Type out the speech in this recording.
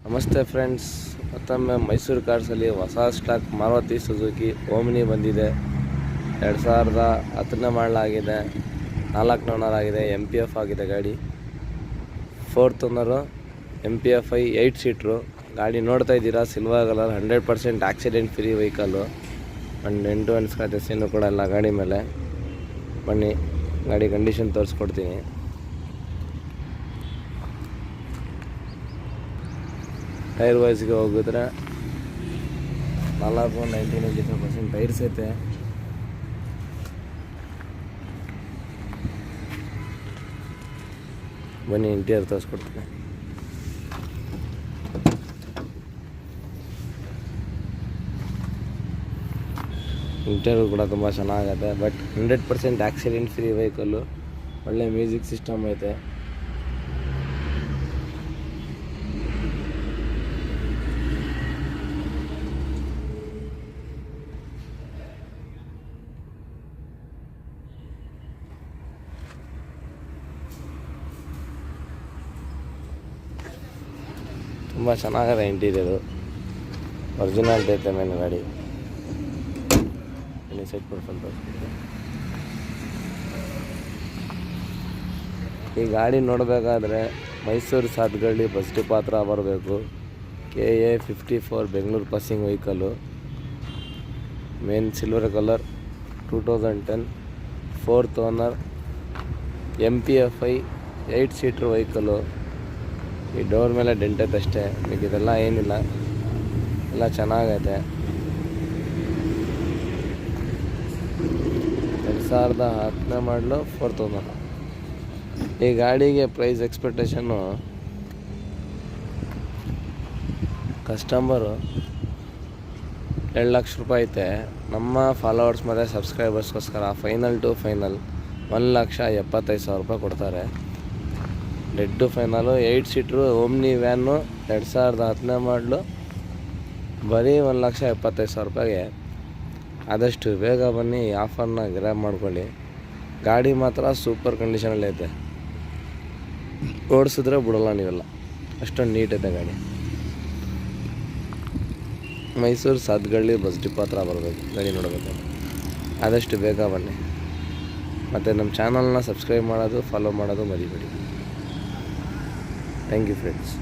ನಮಸ್ತೆ ಫ್ರೆಂಡ್ಸ್, ಮತ್ತೊಮ್ಮೆ ಮೈಸೂರು ಕಾರ್ಸಲ್ಲಿ ಹೊಸ ಸ್ಟಾಕ್ ಮಾರುತಿ ಸುಜುಕಿ ಓಮ್ನಿ ಬಂದಿದೆ. 2010ನೇ ಮಾಡಲಾಗಿದೆ, 4 ಓನರ್ ಆಗಿದೆ, MPF ಆಗಿದೆ ಗಾಡಿ. 4th ಓನರು, MPF 8 ಸೀಟ್ರು ಗಾಡಿ ನೋಡ್ತಾ ಇದ್ದೀರಾ. Silver colour, 100% accident free vehicle. ಒಂದು ಎಂಟು ಸ್ಕ್ರಾಚಸ್ ಏನು ಕೂಡ ಇಲ್ಲ ಗಾಡಿ ಮೇಲೆ. ಬನ್ನಿ ಗಾಡಿ ಕಂಡೀಷನ್ ತೋರಿಸ್ಕೊಡ್ತೀನಿ. ಟೈರ್ ವೈಸ್ಗೆ ಹೋಗಿದ್ರೆ 4.95% ಟೈರ್ಸ್ ಐತೆ. ಬನ್ನಿ ಇಂಟೀರಿಯರ್ ತೋರಿಸ್ಕೊಡ್ತೀನಿ. ಇಂಟೀರಿಯರ್ ಕೂಡ ತುಂಬ ಚೆನ್ನಾಗೈತೆ. But 100% accident free vehicle. ಒಳ್ಳೆ ಮ್ಯೂಸಿಕ್ ಸಿಸ್ಟಮ್ ಐತೆ. ತುಂಬ ಚೆನ್ನಾಗಿದೆ ಇಂಟೀರಿಯರು, ಒರಿಜಿನಾಲಿಟಿ ಐತೆ ಮೇನ್ ಗಾಡಿ. ಸೈಡ್ ಕೊಡ್ಕೊಂಡು ಈ ಗಾಡಿ ನೋಡಬೇಕಾದ್ರೆ ಮೈಸೂರು ಸಾತ್ಗಳ್ಳಿ ಬಸ್ ಡಿಪೋ ಹತ್ರ ಬರಬೇಕು. KA 54 Bengaluru passing vehicle. Main silver colour, 2010, 4th owner, MPF 8 seater vehicle. ಈ ಡೋರ್ ಮೇಲೆ ಡೆಂಟ್ ಐತೆ ಅಷ್ಟೇ, ಇದೆಲ್ಲ ಏನಿಲ್ಲ, ಎಲ್ಲ ಚೆನ್ನಾಗೈತೆ. 2010ನೇ ಮಾಡಲು, 4th ಓನರ್. ಈ ಗಾಡಿಗೆ ಪ್ರೈಸ್ ಎಕ್ಸ್ಪೆಕ್ಟೇಷನ್ನು ಕಸ್ಟಮರು 2 ಲಕ್ಷ ರೂಪಾಯಿ ಐತೆ. ನಮ್ಮ ಫಾಲೋವರ್ಸ್ ಮತ್ತು ಸಬ್ಸ್ಕ್ರೈಬರ್ಸ್ಗೋಸ್ಕರ ಫೈನಲ್ ಟು ಫೈನಲ್ 1,75,000 ರೂಪಾಯಿ ಕೊಡ್ತಾರೆ. Dead final. 8 seater Omni van, 2010ನೇ ಮಾಡಲು, ಬರೀ 1,75,000 ರೂಪಾಯಿಗೆ. ಆದಷ್ಟು ಬೇಗ ಬನ್ನಿ, ಈ ಆಫರ್ನ ಗ್ರ್ಯಾಬ್ ಮಾಡ್ಕೊಳ್ಳಿ. ಗಾಡಿ ಮಾತ್ರ ಸೂಪರ್ ಕಂಡೀಷನಲ್ಲಿ ಐತೆ, ಓಡಿಸಿದ್ರೆ ಬಿಡೋಲ್ಲ ನೀವೆಲ್ಲ, ಅಷ್ಟೊಂದು ನೀಟ್ ಐತೆ ಗಾಡಿ. ಮೈಸೂರು ಸಾತ್ಗಳ್ಳಿ ಬಸ್ ಡಿಪೋ ಹತ್ರ ಬರಬೇಕು ಗಾಡಿ ನೋಡಬೇಕು. ಆದಷ್ಟು ಬೇಗ ಬನ್ನಿ. ಮತ್ತು ನಮ್ಮ ಚಾನಲ್ನ ಸಬ್ಸ್ಕ್ರೈಬ್ ಮಾಡೋದು, ಫಾಲೋ ಮಾಡೋದು ಮರಿಬೇಡಿ. Thank you friends.